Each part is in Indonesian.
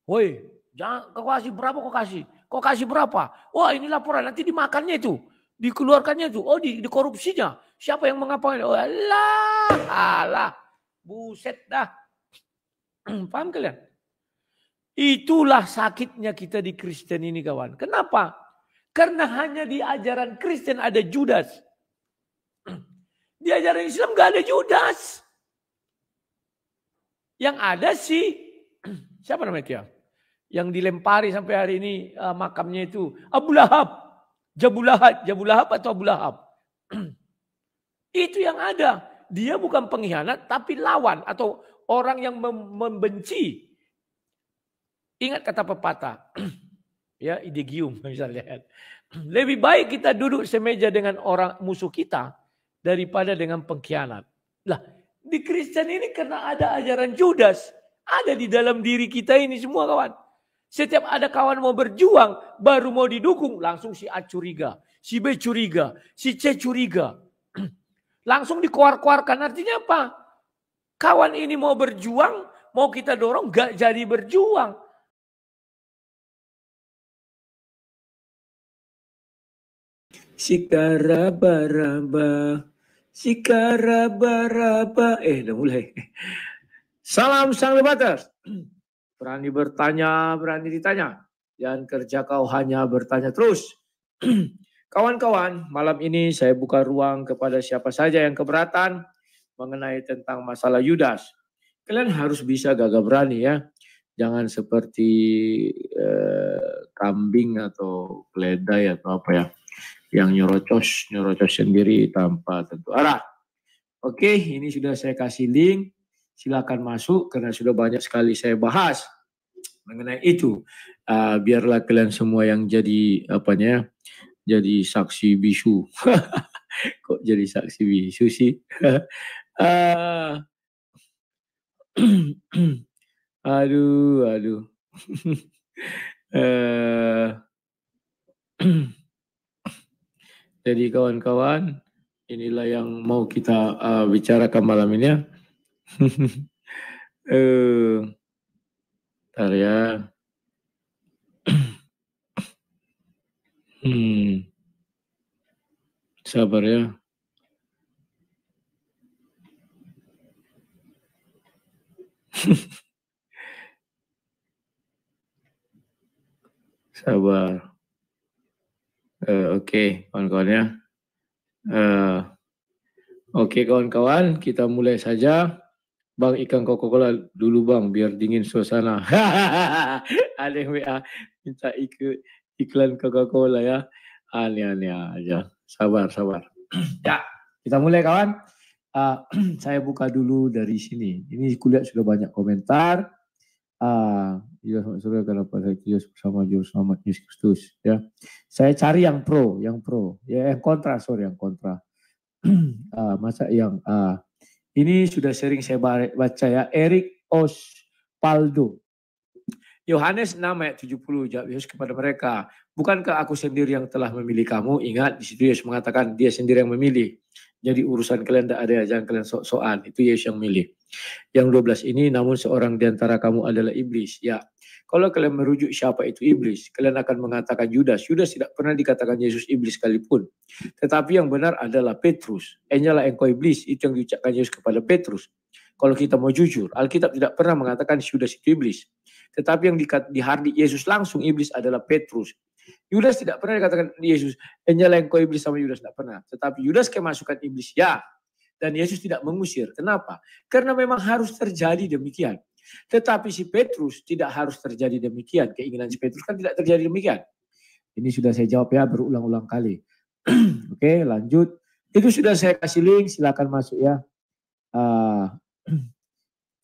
Woi, jangan kau kasih berapa kau kasih? Kau kasih berapa? Wah ini laporan, nanti dimakannya itu. Dikeluarkannya itu. Oh dikorupsinya. Siapa yang mengapain? Oh alah. Buset dah. Paham kalian? Itulah sakitnya kita di Kristen ini kawan. Kenapa? Karena hanya di ajaran Kristen ada Judas. Di ajaran Islam gak ada Judas. Yang ada sih, siapa namanya dia? Yang dilempari sampai hari ini makamnya itu Abu Lahab. Jabu Lahab atau Abu Lahab. Itu yang ada. Dia bukan pengkhianat tapi lawan atau orang yang membenci. Ingat kata pepatah. Ya, idegium misalnya. Lebih baik kita duduk semeja dengan orang musuh kita daripada dengan pengkhianat. Lah, di Kristen ini karena ada ajaran Judas, ada di dalam diri kita ini semua kawan. Setiap ada kawan mau berjuang, baru mau didukung, langsung si A curiga, si B curiga, si C curiga. Langsung dikeluarkan. Artinya apa? Kawan ini mau berjuang, mau kita dorong, gak jadi berjuang. Sikaraba-raba, sikaraba-raba. Udah mulai. Salam sang debaters. Berani bertanya, berani ditanya. Jangan kerja kau hanya bertanya terus. Kawan-kawan, malam ini saya buka ruang kepada siapa saja yang keberatan mengenai tentang masalah Yudas. Kalian harus bisa gagah berani ya. Jangan seperti kambing atau keledai atau apa ya. Yang nyerocos sendiri tanpa tentu arah. Oke, ini sudah saya kasih link. Silakan masuk karena sudah banyak sekali saya bahas mengenai itu. Biarlah kalian semua yang jadi jadi saksi bisu. Kok jadi saksi bisu sih? Aduh. Jadi kawan-kawan, inilah yang mau kita bicarakan malam ini ya. Bentar ya. Sabar ya. Sabar. Oke, kawan-kawan ya. Oke kawan-kawan, kita mulai saja. Bang, ikan Coca-Cola dulu bang, biar dingin suasana. Ada yang WA minta iklan Coca-Cola ya. Aneh-aneh aja. Sabar. Ya, kita mulai kawan. Saya buka dulu dari sini. Ini kuliah sudah banyak komentar. Ya, saudara karena pada Yesus bersama Juru Selamat Yesus Kristus ya. Saya cari yang pro. Ya, yang kontra, yang kontra. Masa yang ini sudah sering saya baca ya. Eric Ospaldo. Yohanes 6 ayat 70, jawab Yesus kepada mereka, bukankah aku sendiri yang telah memilih kamu? Ingat, di situ Yesus mengatakan dia sendiri yang memilih. Jadi urusan kalian tidak ada, jangan kalian sok-sokan. Itu Yesus yang milih. Yang 12 ini, namun seorang di antara kamu adalah iblis. Ya, kalau kalian merujuk siapa itu iblis, kalian akan mengatakan Yudas. Yudas tidak pernah dikatakan Yesus iblis sekalipun. Tetapi yang benar adalah Petrus. Enyalah engkau iblis, itu yang diucapkan Yesus kepada Petrus. Kalau kita mau jujur, Alkitab tidak pernah mengatakan Yudas itu iblis. Tetapi yang dihardik Yesus langsung iblis adalah Petrus. Yudas tidak pernah dikatakan Yesus, enyalah engkau iblis sama Yudas, tidak pernah. Tetapi Yudas kemasukan iblis, ya. Dan Yesus tidak mengusir. Kenapa? Karena memang harus terjadi demikian. Tetapi si Petrus tidak harus terjadi demikian. Keinginan si Petrus kan tidak terjadi demikian. Ini sudah saya jawab ya berulang-ulang kali. Oke, lanjut. Itu sudah saya kasih link, silakan masuk ya.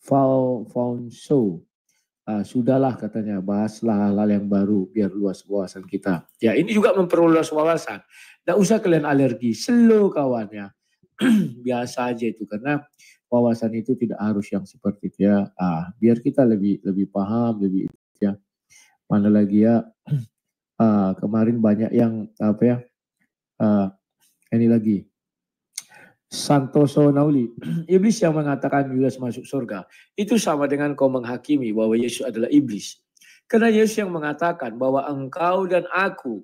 Fonso. Sudahlah katanya, bahaslah hal-hal yang baru biar luas wawasan kita. Ya, ini juga memperluas wawasan. Tidak usah kalian alergi, slow kawan ya. Biasa aja itu, karena wawasan itu tidak harus yang seperti itu ya. Biar kita lebih paham, lebih ya. Mana lagi ya, kemarin banyak yang ini lagi. Santoso Nauli, iblis yang mengatakan Yudas masuk surga, itu sama dengan kau menghakimi bahwa Yesus adalah iblis. Karena Yesus yang mengatakan bahwa engkau dan aku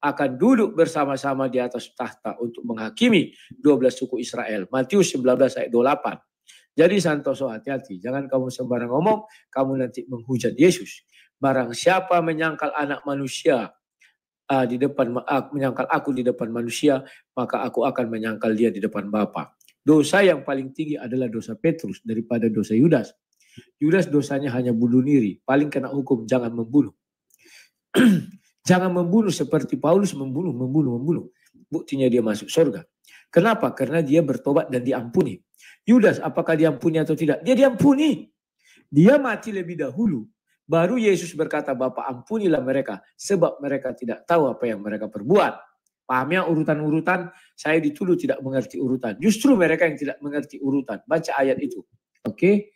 akan duduk bersama-sama di atas tahta untuk menghakimi 12 suku Israel. Matius 19 ayat 28. Jadi Santoso, hati-hati. Jangan kamu sembarang ngomong, kamu nanti menghujat Yesus. Barang siapa menyangkal anak manusia menyangkal aku di depan manusia, maka aku akan menyangkal dia di depan Bapa. Dosa yang paling tinggi adalah dosa Petrus daripada dosa Yudas. Yudas dosanya hanya bunuh diri, paling kena hukum jangan membunuh. Jangan membunuh seperti Paulus membunuh. Buktinya dia masuk surga. Kenapa? Karena dia bertobat dan diampuni. Yudas apakah diampuni atau tidak? Dia diampuni. Dia mati lebih dahulu. Baru Yesus berkata, Bapa ampunilah mereka, sebab mereka tidak tahu apa yang mereka perbuat. Pahamnya urutan-urutan, saya dituduh tidak mengerti urutan. Justru mereka yang tidak mengerti urutan. Baca ayat itu. Oke.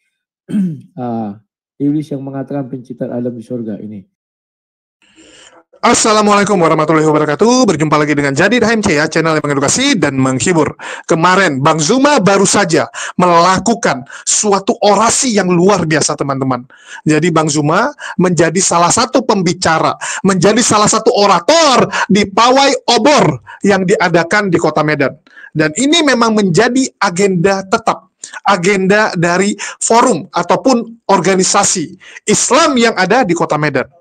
Iblis yang mengatakan penciptaan alam di surga ini. Assalamualaikum warahmatullahi wabarakatuh. Berjumpa lagi dengan Jadi HMC ya, channel yang mengedukasi dan menghibur. Kemarin Bang Zuma baru saja melakukan suatu orasi yang luar biasa teman-teman. Jadi Bang Zuma menjadi salah satu pembicara, menjadi salah satu orator di pawai obor yang diadakan di Kota Medan. Dan ini memang menjadi agenda tetap, agenda dari forum ataupun organisasi Islam yang ada di Kota Medan.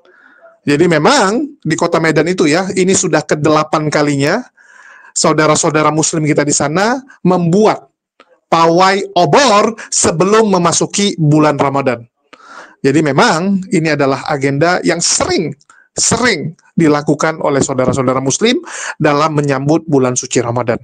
Jadi memang di Kota Medan itu ya, ini sudah ke-8 kalinya saudara-saudara muslim kita di sana membuat pawai obor sebelum memasuki bulan Ramadan. Jadi memang ini adalah agenda yang sering dilakukan oleh saudara-saudara muslim dalam menyambut bulan suci Ramadan.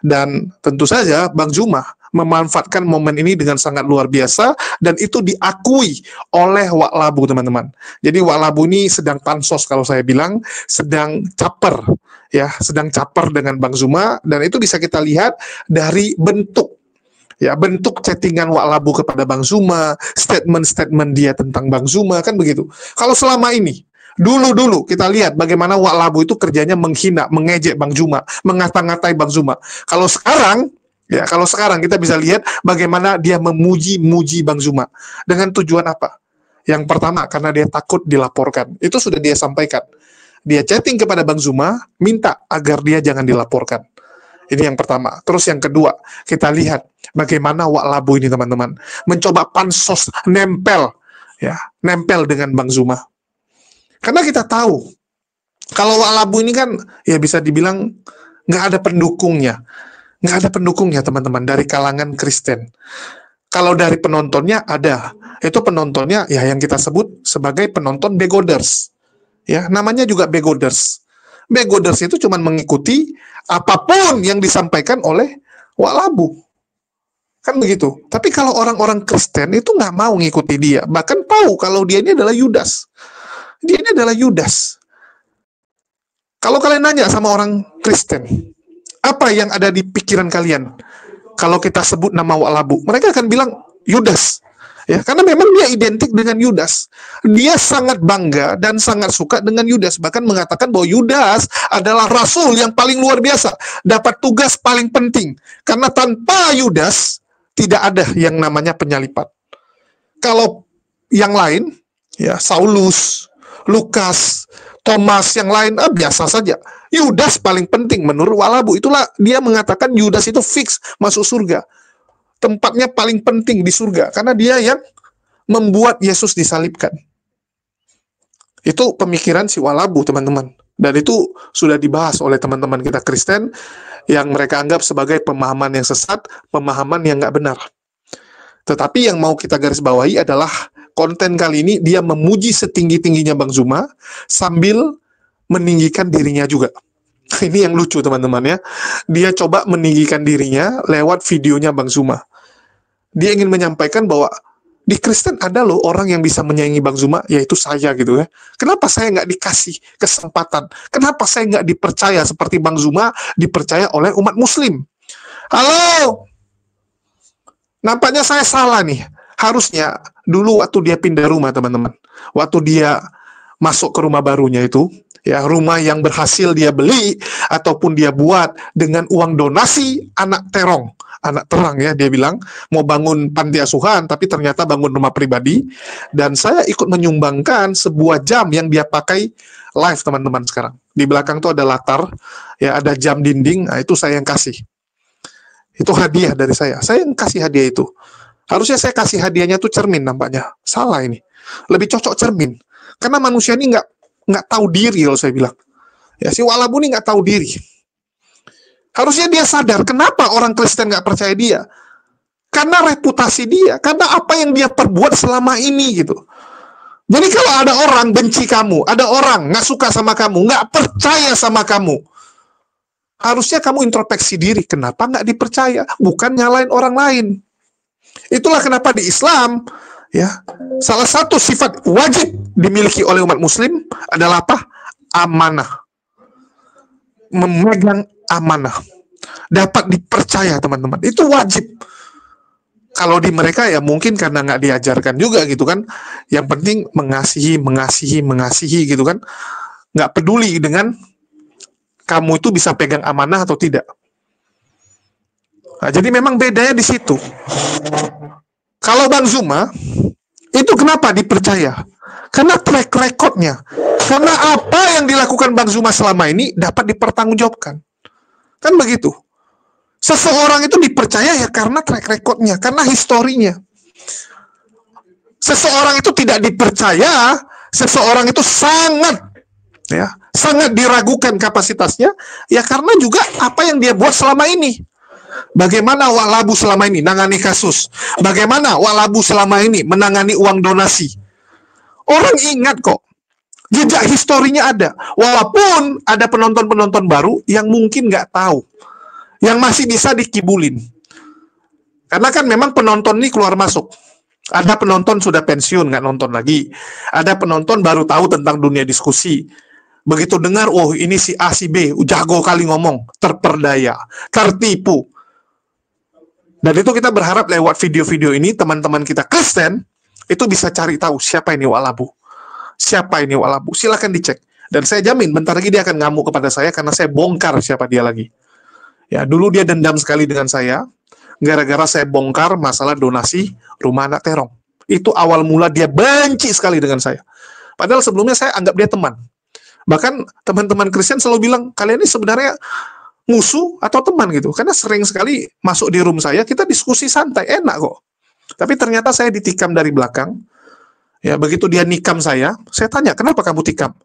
Dan tentu saja Bang Zuma memanfaatkan momen ini dengan sangat luar biasa dan itu diakui oleh Wak Labu teman-teman. Jadi Wak Labu ini sedang pansos kalau saya bilang, sedang caper ya, sedang caper dengan Bang Zuma dan itu bisa kita lihat dari bentuk chattingan Wak Labu kepada Bang Zuma, statement-statement dia tentang Bang Zuma kan begitu. Kalau selama ini dulu kita lihat bagaimana Wak Labu itu kerjanya menghina, mengejek Bang Zuma, mengata-ngatai Bang Zuma. Kalau sekarang kita bisa lihat bagaimana dia memuji-muji Bang Zuma. Dengan tujuan apa? Yang pertama, karena dia takut dilaporkan. Itu sudah dia sampaikan. Dia chatting kepada Bang Zuma, minta agar dia jangan dilaporkan. Ini yang pertama. Terus yang kedua, kita lihat bagaimana Wak Labu ini teman-teman mencoba pansos nempel dengan Bang Zuma. Karena kita tahu, kalau Wak Labu ini kan ya bisa dibilang nggak ada pendukungnya. Nggak ada pendukungnya teman-teman dari kalangan Kristen. Kalau dari penontonnya ada. Itu penontonnya ya yang kita sebut sebagai penonton begoders. Ya, namanya juga begoders. Begoders itu cuma mengikuti apapun yang disampaikan oleh Wak Labu. Kan begitu. Tapi kalau orang-orang Kristen itu nggak mau ngikuti dia. Bahkan tahu kalau dia ini adalah Yudas. Dia ini adalah Yudas. Kalau kalian nanya sama orang Kristen, apa yang ada di pikiran kalian? Kalau kita sebut nama Wak Labu, mereka akan bilang Yudas. Ya, karena memang dia identik dengan Yudas. Dia sangat bangga dan sangat suka dengan Yudas. Bahkan mengatakan bahwa Yudas adalah rasul yang paling luar biasa. Dapat tugas paling penting. Karena tanpa Yudas, tidak ada yang namanya penyalipan. Kalau yang lain, ya Saulus, Lukas, Thomas, yang lain biasa saja. Yudas paling penting menurut Wak Labu. Itulah dia mengatakan Yudas itu fix masuk surga. Tempatnya paling penting di surga. Karena dia yang membuat Yesus disalibkan. Itu pemikiran si Wak Labu teman-teman. Dan itu sudah dibahas oleh teman-teman kita Kristen yang mereka anggap sebagai pemahaman yang sesat, pemahaman yang nggak benar. Tetapi yang mau kita garis bawahi adalah konten kali ini dia memuji setinggi-tingginya Bang Zuma sambil meninggikan dirinya juga. Ini yang lucu teman-teman ya. Dia coba meninggikan dirinya lewat videonya Bang Zuma. Dia ingin menyampaikan bahwa di Kristen ada loh orang yang bisa menyaingi Bang Zuma, yaitu saya gitu ya. Kenapa saya nggak dikasih kesempatan? Kenapa saya nggak dipercaya seperti Bang Zuma dipercaya oleh umat Muslim? Halo? Nampaknya saya salah nih. Harusnya dulu waktu dia pindah rumah teman-teman, waktu dia masuk ke rumah barunya itu, Ya, rumah yang berhasil dia beli ataupun dia buat dengan uang donasi anak terong. Anak terang ya, dia bilang mau bangun panti asuhan tapi ternyata bangun rumah pribadi, dan saya ikut menyumbangkan sebuah jam yang dia pakai live teman-teman sekarang. Di belakang tuh ada latar, ya ada jam dinding, nah, itu saya yang kasih. Itu hadiah dari saya. Saya yang kasih hadiah itu. Harusnya saya kasih hadiahnya tuh cermin nampaknya. Salah ini. Lebih cocok cermin. Karena manusia ini nggak tahu diri kalau saya bilang. Ya, si Walabu ini nggak tahu diri. Harusnya dia sadar kenapa orang Kristen nggak percaya dia. Karena reputasi dia, karena apa yang dia perbuat selama ini gitu. Jadi kalau ada orang benci kamu, ada orang nggak suka sama kamu, nggak percaya sama kamu, harusnya kamu introspeksi diri. Kenapa nggak dipercaya? Bukan nyalain orang lain. Itulah kenapa di Islam, ya, salah satu sifat wajib dimiliki oleh umat Muslim adalah apa? Amanah. Memegang amanah, dapat dipercaya teman-teman, itu wajib. Kalau di mereka ya mungkin karena nggak diajarkan juga gitu kan, yang penting mengasihi gitu kan, nggak peduli dengan kamu itu bisa pegang amanah atau tidak. Nah, jadi memang bedanya di situ. Kalau Bang Zuma itu kenapa dipercaya? Karena track recordnya. Karena apa yang dilakukan Bang Zuma selama ini dapat dipertanggungjawabkan. Kan begitu. Seseorang itu dipercaya ya karena track recordnya, karena historinya. Seseorang itu tidak dipercaya, seseorang itu sangat diragukan kapasitasnya, ya karena juga apa yang dia buat selama ini. Bagaimana Walabu selama ini menangani kasus? Bagaimana Walabu selama ini menangani uang donasi? Orang ingat kok. Jejak historinya ada. Walaupun ada penonton-penonton baru yang mungkin nggak tahu. Yang masih bisa dikibulin. Karena kan memang penonton ini keluar masuk. Ada penonton sudah pensiun, nggak nonton lagi. Ada penonton baru tahu tentang dunia diskusi. Begitu dengar, oh ini si A, si B, jago kali ngomong. Terperdaya, tertipu. Dan itu kita berharap lewat video-video ini, teman-teman kita Kristen, itu bisa cari tahu siapa ini Walabu. Siapa ini Walabu? Silakan dicek. Dan saya jamin bentar lagi dia akan ngamuk kepada saya karena saya bongkar siapa dia lagi. Ya, dulu dia dendam sekali dengan saya gara-gara saya bongkar masalah donasi rumah anak terong. Itu awal mula dia benci sekali dengan saya. Padahal sebelumnya saya anggap dia teman. Bahkan teman-teman Kristen selalu bilang, kalian ini sebenarnya musuh atau teman gitu. Karena sering sekali masuk di room saya, kita diskusi santai, enak kok. Tapi ternyata saya ditikam dari belakang. Ya, begitu dia nikam saya tanya, kenapa kamu tikam?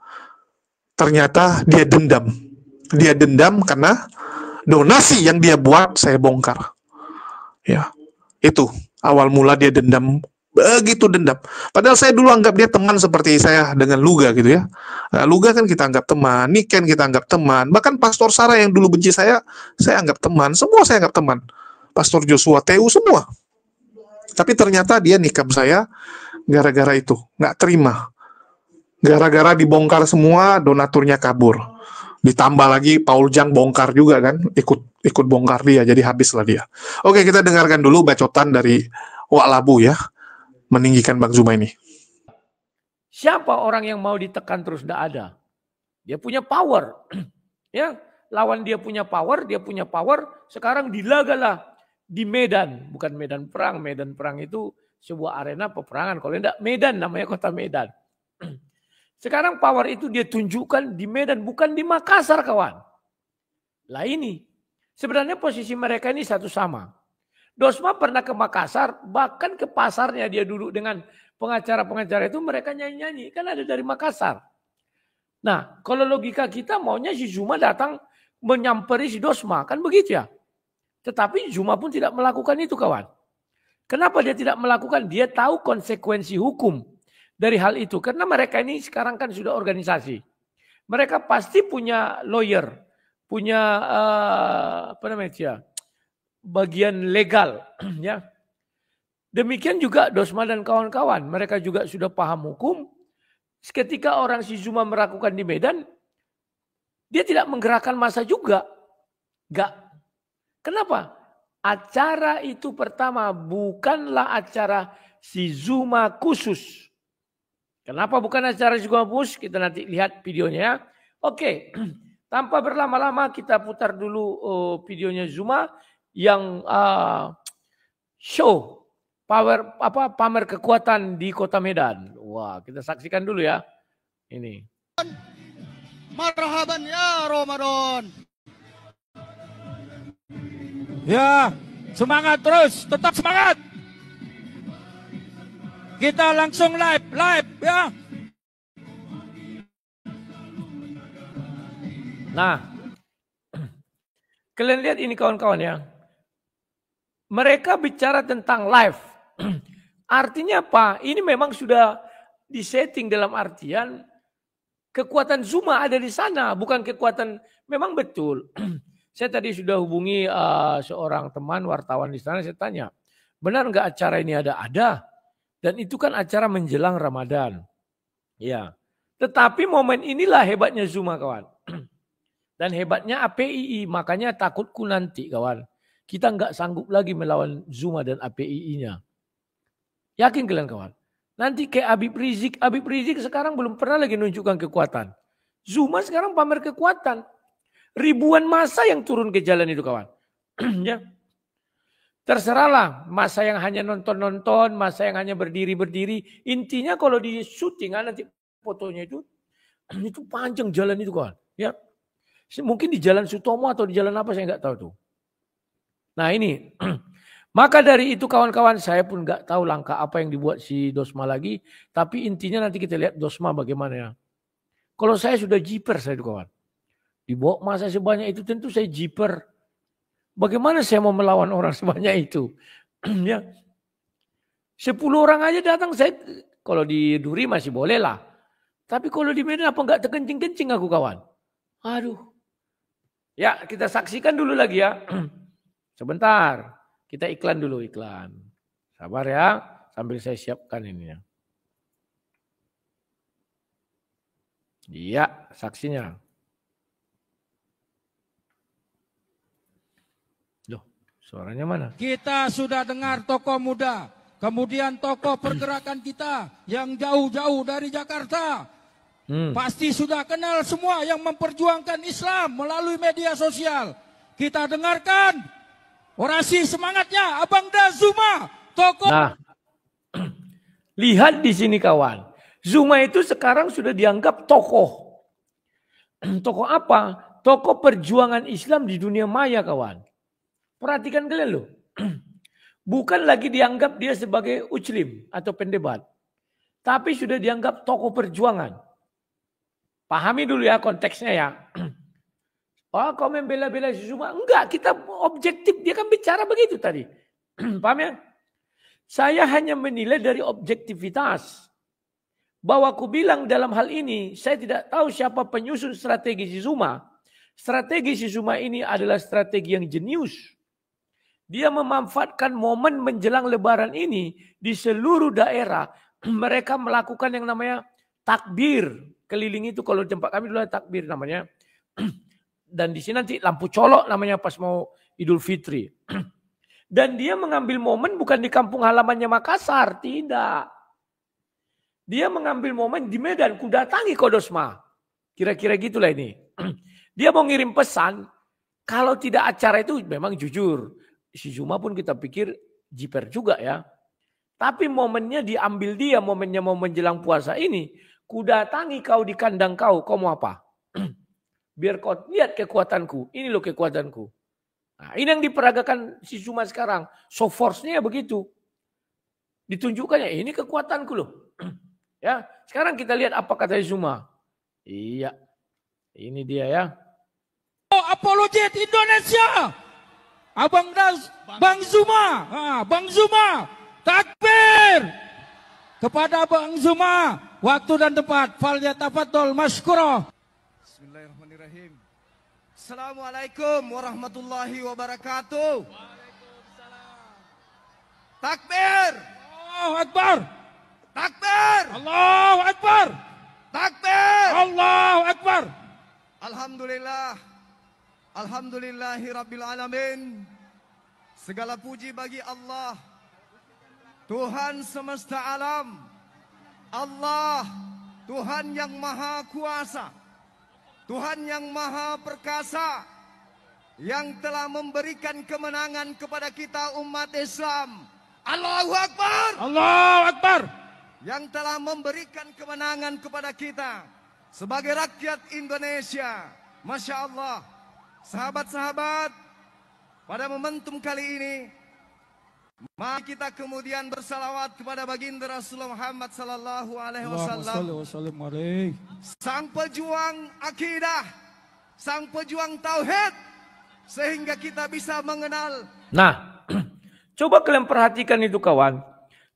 Ternyata dia dendam. Dia dendam karena donasi yang dia buat saya bongkar. Ya, itu awal mula dia dendam, begitu dendam. Padahal saya dulu anggap dia teman seperti saya dengan Luga gitu ya. Nah, Luga kan kita anggap teman, Niken kita anggap teman. Bahkan Pastor Sarah yang dulu benci saya anggap teman. Semua saya anggap teman. Pastor Joshua Teu semua. Tapi ternyata dia nikam saya gara-gara itu, nggak terima. Gara-gara dibongkar semua, donaturnya kabur. Ditambah lagi Paul Jang bongkar juga kan, ikut bongkar dia, jadi habislah dia. Oke, kita dengarkan dulu bacotan dari Walabu ya, meninggikan Bang Zuma ini. Siapa orang yang mau ditekan terus? Tidak ada. Dia punya power. Ya, lawan dia punya power, sekarang dilagalah di Medan, bukan medan perang. Medan perang itu sebuah arena peperangan. Kalau tidak Medan, namanya kota Medan. Sekarang power itu dia tunjukkan di Medan, bukan di Makassar kawan. Lah ini, sebenarnya posisi mereka ini satu sama. Dosma pernah ke Makassar, bahkan ke pasarnya dia duduk dengan pengacara-pengacara itu, mereka nyanyi-nyanyi. Kan ada dari Makassar. Nah, kalau logika kita maunya si Zuma datang menyamperi si Dosma, kan begitu ya. Tetapi Zuma pun tidak melakukan itu kawan. Kenapa dia tidak melakukan? Dia tahu konsekuensi hukum dari hal itu. Karena mereka ini sekarang kan sudah organisasi. Mereka pasti punya lawyer, punya bagian legal. Ya. Demikian juga Dosma dan kawan-kawan. Mereka juga sudah paham hukum. Ketika orang si Zuma melakukan di Medan, dia tidak menggerakkan massa juga. Enggak. Kenapa? Acara itu pertama bukanlah acara si Zuma khusus. Kenapa bukan acara si Zuma khusus? Kita nanti lihat videonya. Oke, tanpa berlama-lama kita putar dulu videonya Zuma yang show pamer kekuatan di Kota Medan. Wah, kita saksikan dulu ya. Ini. Marhaban ya Ramadan. Ya, semangat terus, tetap semangat. Kita langsung live ya. Nah, kalian lihat ini kawan-kawan ya. Mereka bicara tentang live. Artinya apa? Ini memang sudah disetting dalam artian kekuatan Zuma ada di sana, bukan kekuatan, memang betul. Saya tadi sudah hubungi seorang teman wartawan di sana, saya tanya, benar nggak acara ini ada? Ada. Dan itu kan acara menjelang Ramadan. Ya. Tetapi momen inilah hebatnya Zuma, kawan. Dan hebatnya APII, makanya takutku nanti, kawan. Kita nggak sanggup lagi melawan Zuma dan APII-nya. Yakin kalian, kawan? Nanti kayak Habib Rizik sekarang belum pernah lagi menunjukkan kekuatan. Zuma sekarang pamer kekuatan. Ribuan massa yang turun ke jalan itu, kawan. Ya. Terserahlah massa yang hanya nonton-nonton, massa yang hanya berdiri-berdiri. Intinya kalau di syuting nanti fotonya itu panjang jalan itu, kawan. Ya. Mungkin di Jalan Sutomo atau di jalan apa saya nggak tahu tuh. Nah ini. Maka dari itu kawan-kawan saya pun nggak tahu langkah apa yang dibuat si Dosma lagi. Tapi intinya nanti kita lihat Dosma bagaimana ya. Kalau saya sudah jiper saya itu, kawan. Dibawa masa sebanyak itu tentu saya jiper. Bagaimana saya mau melawan orang sebanyak itu? Ya. 10 orang aja datang, saya kalau di Duri masih boleh lah. Tapi kalau di Medan apa nggak terkencing-kencing aku, kawan? Aduh. Ya kita saksikan dulu lagi ya. Sebentar. Kita iklan dulu, iklan. Sabar ya, sambil saya siapkan ini ya. Iya, saksinya. Loh, suaranya mana? Kita sudah dengar tokoh muda, kemudian tokoh pergerakan kita yang jauh-jauh dari Jakarta. Pasti sudah kenal semua yang memperjuangkan Islam melalui media sosial. Kita dengarkan orasi semangatnya Abang Da Zuma, tokoh. Nah, lihat di sini kawan. Zuma itu sekarang sudah dianggap tokoh. Tokoh apa? Tokoh perjuangan Islam di dunia maya, kawan. Perhatikan kalian loh. Bukan lagi dianggap dia sebagai uclim atau pendebat. Tapi sudah dianggap tokoh perjuangan. Pahami dulu ya konteksnya ya. Oh, kau membela-bela si Zuma? Enggak, kita objektif. Dia kan bicara begitu tadi. Paham ya? Saya hanya menilai dari objektivitas. Bahwa aku bilang dalam hal ini, saya tidak tahu siapa penyusun strategi si Zuma. Strategi si Zuma ini adalah strategi yang jenius. Dia memanfaatkan momen menjelang lebaran ini di seluruh daerah. Mereka melakukan yang namanya takbir. Keliling itu kalau tempat kami dulu takbir namanya. Dan di sini nanti lampu colok namanya pas mau Idul Fitri. Dan dia mengambil momen bukan di kampung halamannya Makassar. Tidak. Dia mengambil momen di Medan. Ku datangi Kodosma. Kira-kira gitulah ini. Dia mau ngirim pesan. Kalau tidak acara itu memang jujur. Si Zuma pun kita pikir jiper juga ya. Tapi momennya diambil dia. Momennya mau menjelang puasa ini. Ku datangi kau di kandang kau. Kau mau apa? Biar kau lihat kekuatanku. Ini loh kekuatanku. Nah, ini yang diperagakan si Zuma sekarang. So force-nya begitu. Ditunjukkannya ini kekuatanku loh. Ya, sekarang kita lihat apa kata Zuma. Iya. Ini dia ya. Oh, apologet Indonesia. Bang Zuma. Bang Zuma. Takbir. Kepada Bang Zuma. Waktu dan tempat. Falyatafaddal masykurah. Bismillahirrahmanirrahim. Assalamualaikum warahmatullahi wabarakatuh. Waalaikumsalam. Takbir. Allahu Akbar. Takbir. Allahu Akbar. Takbir. Allahu Akbar. Alhamdulillah. Alhamdulillahi Rabbil Alamin. Segala puji bagi Allah, Tuhan semesta alam. Allah, Tuhan yang maha kuasa. Tuhan yang Maha Perkasa, yang telah memberikan kemenangan kepada kita umat Islam. Allahu Akbar! Allahu Akbar! Yang telah memberikan kemenangan kepada kita sebagai rakyat Indonesia. Masya Allah. Sahabat-sahabat, pada momentum kali ini, mari kita kemudian bersalawat kepada baginda Rasulullah Muhammad sallallahu alaihi wasallam. Sang pejuang akidah, sang pejuang tauhid, sehingga kita bisa mengenal. Nah, coba kalian perhatikan itu kawan.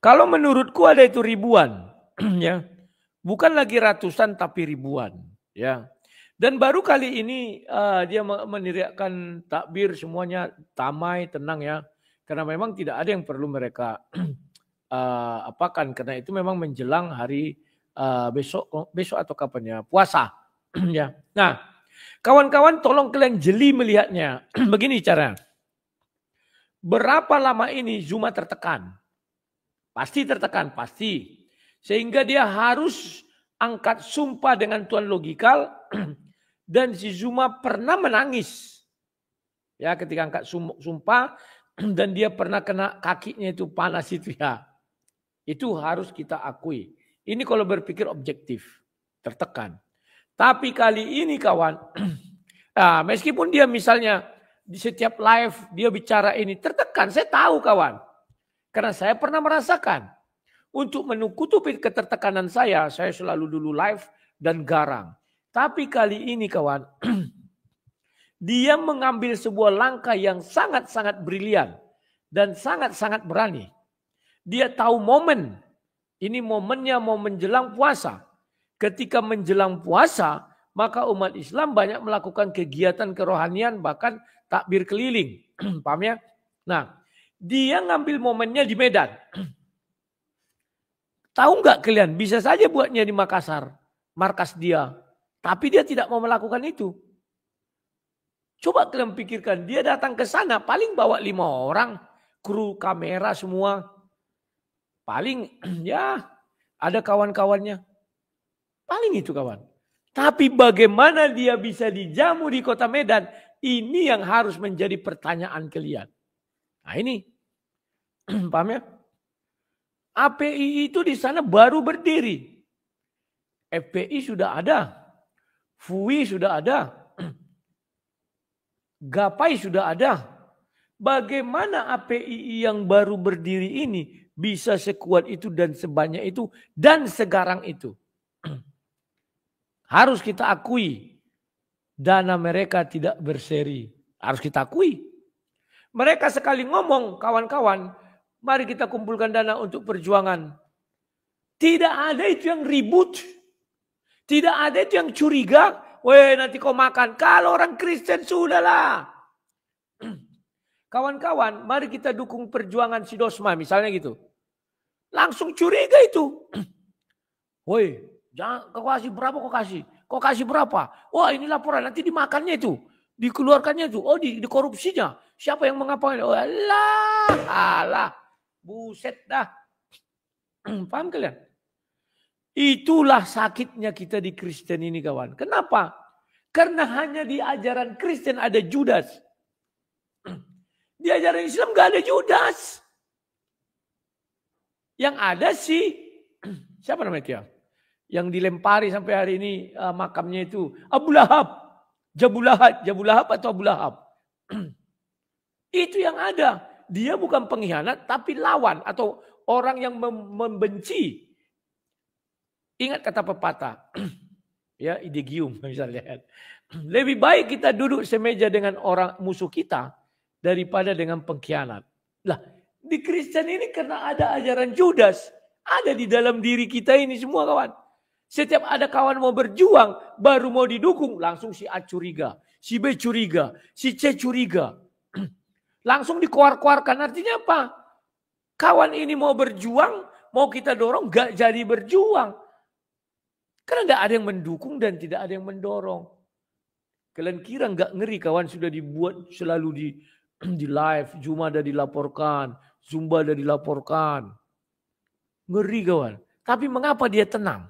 Kalau menurutku ada itu ribuan, ya, bukan lagi ratusan tapi ribuan, ya. Dan baru kali ini dia meneriakkan takbir semuanya damai, tenang ya. Karena memang tidak ada yang perlu mereka apakan, karena itu memang menjelang hari besok atau kapan ya, puasa, ya. Nah, kawan-kawan tolong kalian jeli melihatnya. Begini cara. Berapa lama ini Zuma tertekan? Pasti tertekan, pasti. Sehingga dia harus angkat sumpah dengan tuan logikal. Dan si Zuma pernah menangis. Ya, ketika angkat sumpah. Dan dia pernah kena kakinya itu panas itu ya. Itu harus kita akui. Ini kalau berpikir objektif. Tertekan. Tapi kali ini kawan. Nah, meskipun dia misalnya di setiap live dia bicara ini tertekan. Saya tahu kawan. Karena saya pernah merasakan. Untuk menutupi ketertekanan saya selalu dulu live dan garang. Tapi kali ini kawan, dia mengambil sebuah langkah yang sangat-sangat brilian. Dan sangat-sangat berani. Dia tahu momen. Ini momennya mau menjelang puasa. Ketika menjelang puasa, maka umat Islam banyak melakukan kegiatan kerohanian, bahkan takbir keliling. Paham ya? Nah, dia ngambil momennya di Medan. Tahu nggak kalian, bisa saja buatnya di Makassar, markas dia. Tapi dia tidak mau melakukan itu. Coba kalian pikirkan, dia datang ke sana paling bawa 5 orang, kru kamera semua. Paling ya ada kawan-kawannya. Paling itu kawan. Tapi bagaimana dia bisa dijamu di kota Medan? Ini yang harus menjadi pertanyaan kalian. Nah ini, paham ya? API itu di sana baru berdiri. FPI sudah ada. FUI sudah ada. Gapai sudah ada. Bagaimana API yang baru berdiri ini bisa sekuat itu dan sebanyak itu dan segarang itu? Harus kita akui. Dana mereka tidak berseri. Harus kita akui. Mereka sekali ngomong, kawan-kawan, mari kita kumpulkan dana untuk perjuangan. Tidak ada itu yang ribut. Tidak ada itu yang curiga. Weh nanti kau makan. Kalau orang Kristen sudahlah. Kawan-kawan, mari kita dukung perjuangan Sidosma misalnya gitu. Langsung curiga itu. Woi, jangan kau kasih berapa kau kasih? Kau kasih berapa? Wah ini laporan nanti dimakannya itu. Dikeluarkannya itu. Oh di korupsinya. Siapa yang mengapain? Oh alah. Buset dah. Paham kalian? Itulah sakitnya kita di Kristen ini kawan. Kenapa? Karena hanya di ajaran Kristen ada Judas. Di ajaran Islam gak ada Judas. Yang ada sih, siapa namanya dia? Yang dilempari sampai hari ini makamnya itu. Abu Lahab. Jabu Lahab atau Abu Lahab. Itu yang ada. Dia bukan pengkhianat tapi lawan atau orang yang membenci. Ingat kata pepatah. Ya, idegium misalnya. Lebih baik kita duduk semeja dengan orang musuh kita daripada dengan pengkhianat. Lah, di Kristen ini karena ada ajaran Judas, ada di dalam diri kita ini semua kawan. Setiap ada kawan mau berjuang, baru mau didukung, langsung si A curiga, si B curiga, si C curiga. Langsung dikeluarkan. Artinya apa? Kawan ini mau berjuang, mau kita dorong, gak jadi berjuang. Karena tidak ada yang mendukung dan tidak ada yang mendorong. Kalian kira nggak ngeri kawan sudah dibuat selalu di live, Zuma ada dilaporkan, Zumba ada dilaporkan. Ngeri kawan. Tapi mengapa dia tenang?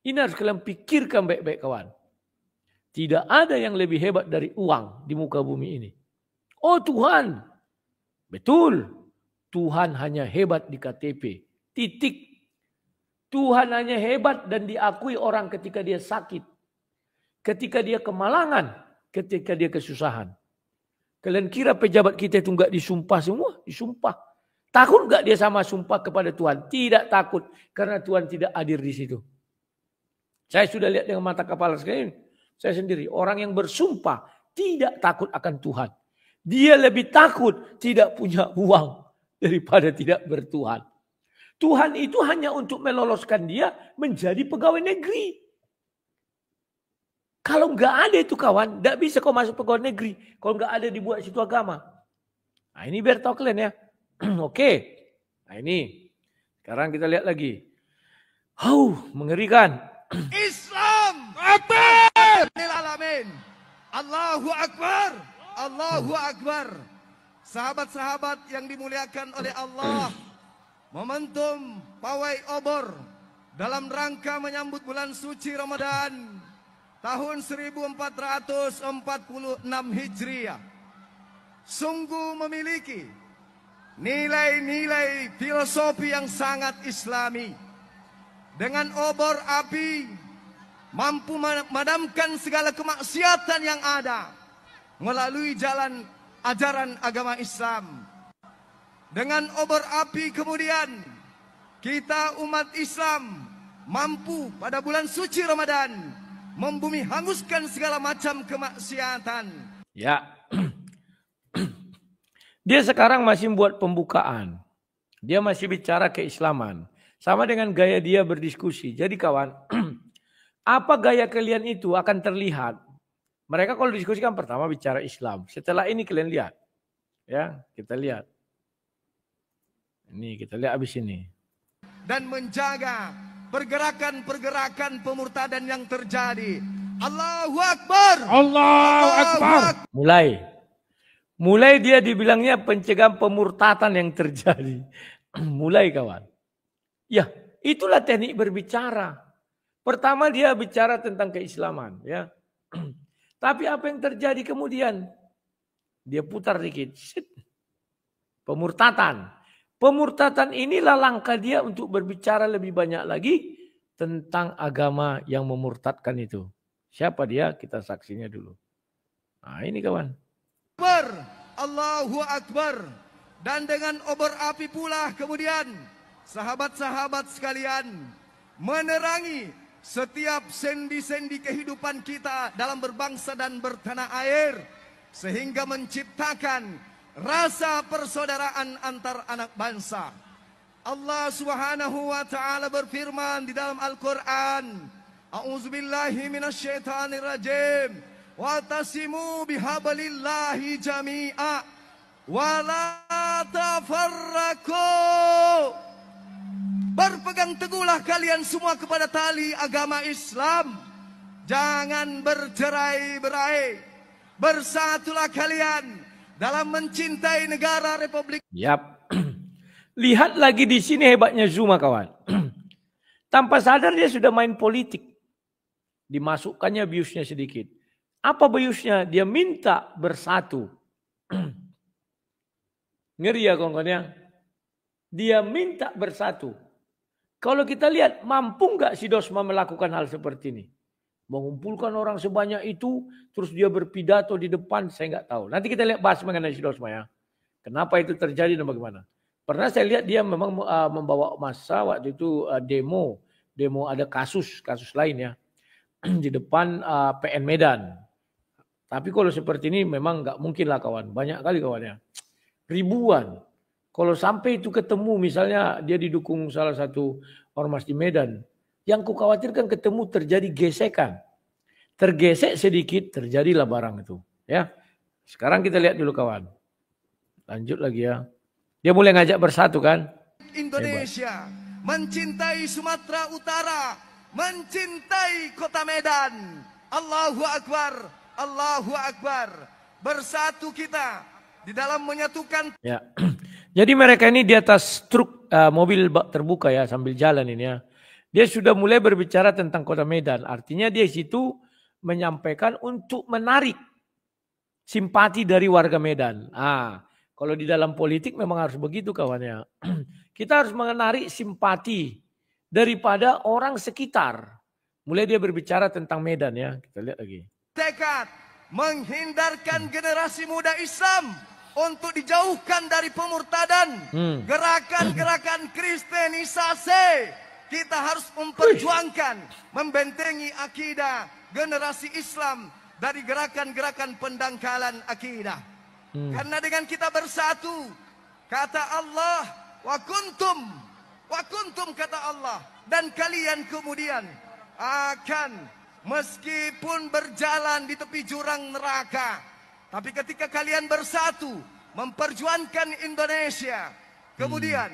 Ini harus kalian pikirkan baik-baik kawan. Tidak ada yang lebih hebat dari uang di muka bumi ini. Oh Tuhan, betul. Tuhan hanya hebat di KTP. Titik. Tuhan hanya hebat dan diakui orang ketika dia sakit. Ketika dia kemalangan. Ketika dia kesusahan. Kalian kira pejabat kita itu enggak disumpah semua? Disumpah. Takut enggak dia sama sumpah kepada Tuhan? Tidak takut. Karena Tuhan tidak hadir di situ. Saya sudah lihat dengan mata kepala sekali. Saya sendiri. Orang yang bersumpah tidak takut akan Tuhan. Dia lebih takut tidak punya uang daripada tidak bertuhan. Tuhan itu hanya untuk meloloskan dia menjadi pegawai negeri. Kalau nggak ada itu kawan, nggak bisa kau masuk pegawai negeri. Kalau nggak ada dibuat situ agama. Nah ini biar tahu kalian ya. Oke. Nah ini. Sekarang kita lihat lagi. Mengerikan. Islam Akbar. Allahu Akbar. Allahu Akbar. Sahabat-sahabat yang dimuliakan oleh Allah, momentum pawai obor dalam rangka menyambut bulan suci Ramadan tahun 1446 Hijriah sungguh memiliki nilai-nilai filosofi yang sangat islami. Dengan obor api mampu memadamkan segala kemaksiatan yang ada melalui jalan ajaran agama Islam. Dengan obor api kemudian kita umat Islam mampu pada bulan suci Ramadan membumi hanguskan segala macam kemaksiatan. Ya. Dia sekarang masih buat pembukaan. Dia masih bicara keislaman. Sama dengan gaya dia berdiskusi. Jadi kawan, apa gaya kalian itu akan terlihat. Mereka kalau diskusi kan pertama bicara Islam. Setelah ini kalian lihat. Ya, kita lihat. Ini kita lihat habis ini. Dan menjaga pergerakan-pergerakan pemurtadan yang terjadi. Allahu Akbar. Allahu Akbar. Mulai dia dibilangnya pencegahan pemurtatan yang terjadi. Mulai kawan. Ya, itulah teknik berbicara. Pertama dia bicara tentang keislaman, ya. Tapi apa yang terjadi kemudian? Dia putar dikit. Pemurtatan. Pemurtatan inilah langkah dia untuk berbicara lebih banyak lagi tentang agama yang memurtadkan itu. Siapa dia? Kita saksinya dulu. Nah ini kawan. Akbar. Allahu Akbar. Dan dengan obor api pula kemudian sahabat-sahabat sekalian menerangi setiap sendi-sendi kehidupan kita dalam berbangsa dan bertanah air sehingga menciptakan rasa persaudaraan antar anak bangsa. Allah Subhanahu wa taala berfirman di dalam Al-Qur'an, A'udzubillahi minasyaitonir rajim. Wa tasimu bihablillahi jami'a wa la tafarraqu. Berpegang teguhlah kalian semua kepada tali agama Islam. Jangan bercerai-berai. Bersatulah kalian dalam mencintai negara Republik. Yap. Lihat lagi di sini hebatnya Zuma kawan. Tanpa sadar dia sudah main politik. Dimasukkannya biusnya sedikit. Apa biusnya? Dia minta bersatu. Ngeri ya kawan-kawan. Dia minta bersatu. Kalau kita lihat, mampu nggak si Dosma melakukan hal seperti ini? Mengumpulkan orang sebanyak itu, terus dia berpidato di depan, saya nggak tahu. Nanti kita lihat bahas mengenai si Dosma ya. Kenapa itu terjadi dan bagaimana. Pernah saya lihat dia memang membawa massa waktu itu demo ada kasus lain ya. Di depan PN Medan. Tapi kalau seperti ini memang nggak mungkin lah kawan. Banyak kali kawannya. Ribuan. Kalau sampai itu ketemu misalnya dia didukung salah satu ormas di Medan. Yang kukhawatirkan ketemu terjadi gesekan. Tergesek sedikit terjadilah barang itu. Ya. Sekarang kita lihat dulu kawan. Lanjut lagi ya. Dia mulai ngajak bersatu kan. Indonesia. Hebat. Mencintai Sumatera Utara. Mencintai kota Medan. Allahu Akbar. Allahu Akbar. Bersatu kita. Di dalam menyatukan. Ya. Jadi mereka ini di atas truk mobil terbuka ya sambil jalan ini ya. Dia sudah mulai berbicara tentang kota Medan. Artinya dia situ menyampaikan untuk menarik simpati dari warga Medan. Kalau di dalam politik memang harus begitu kawannya. Kita harus menarik simpati daripada orang sekitar. Mulai dia berbicara tentang Medan ya. Kita lihat lagi. Tekad menghindarkan generasi muda Islam untuk dijauhkan dari pemurtadan. Gerakan-gerakan kristenisasi. Kita harus memperjuangkan, membentengi akidah generasi Islam dari gerakan-gerakan pendangkalan akidah. Karena dengan kita bersatu, kata Allah, wa kuntum kata Allah, dan kalian kemudian akan meskipun berjalan di tepi jurang neraka, tapi ketika kalian bersatu memperjuangkan Indonesia, kemudian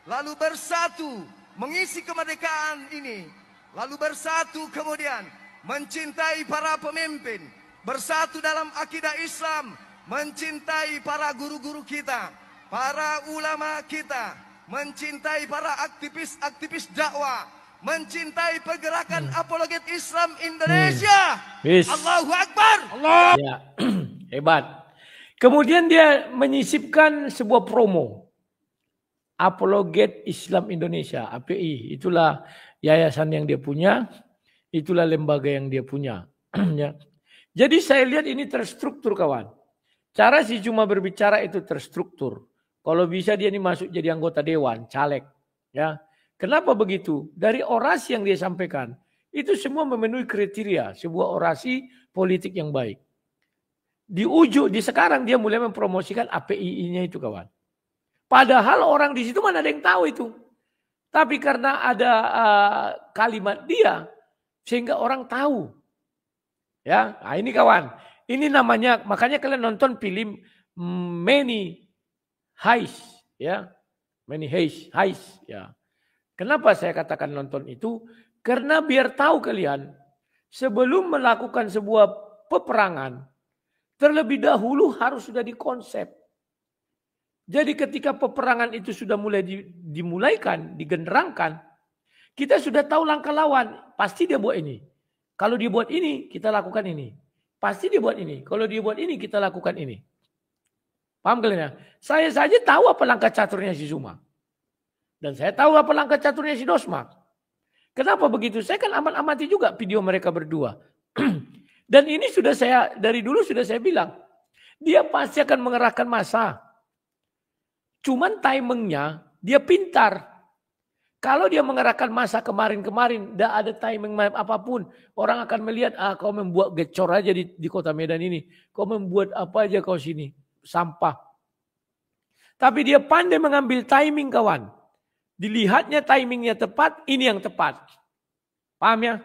lalu bersatu mengisi kemerdekaan ini, lalu bersatu kemudian mencintai para pemimpin, bersatu dalam akidah Islam, mencintai para guru-guru kita, para ulama kita, mencintai para aktivis-aktivis dakwah, mencintai pergerakan apologet Islam Indonesia. Allahu Akbar. Allah. Ya, hebat. Kemudian dia menyisipkan sebuah promo. Apologet Islam Indonesia, API. Itulah yayasan yang dia punya, itulah lembaga yang dia punya. Ya. Jadi saya lihat ini terstruktur kawan. Cara si cuma berbicara itu terstruktur. Kalau bisa dia ini masuk jadi anggota dewan, caleg. Ya. Kenapa begitu? Dari orasi yang dia sampaikan, itu semua memenuhi kriteria sebuah orasi politik yang baik. Di sekarang dia mulai mempromosikan API-nya itu kawan. Padahal orang di situ mana ada yang tahu itu. Tapi karena ada kalimat dia, sehingga orang tahu. Ya, nah ini kawan. Ini namanya, makanya kalian nonton film Money Heist. Ya, Money Heist. Ya. Kenapa saya katakan nonton itu? Karena biar tahu kalian, sebelum melakukan sebuah peperangan, terlebih dahulu harus sudah dikonsep. Jadi ketika peperangan itu sudah mulai dimulaikan, digenderangkan, kita sudah tahu langkah lawan. Pasti dia buat ini. Kalau dia buat ini, kita lakukan ini. Pasti dia buat ini. Kalau dia buat ini, kita lakukan ini. Paham kalian ya? Saya saja tahu apa langkah caturnya si Zuma. Dan saya tahu apa langkah caturnya si Dosmak. Kenapa begitu? Saya kan amati juga video mereka berdua. Dan ini sudah dari dulu sudah saya bilang. Dia pasti akan mengerahkan massa. Cuman timingnya dia pintar. Kalau dia mengerahkan massa kemarin-kemarin, tidak ada timing apapun. Orang akan melihat, kau membuat gecor aja di kota Medan ini. Kau membuat apa aja kau sini. Sampah. Tapi dia pandai mengambil timing kawan. Dilihatnya timingnya tepat, ini yang tepat. Paham ya?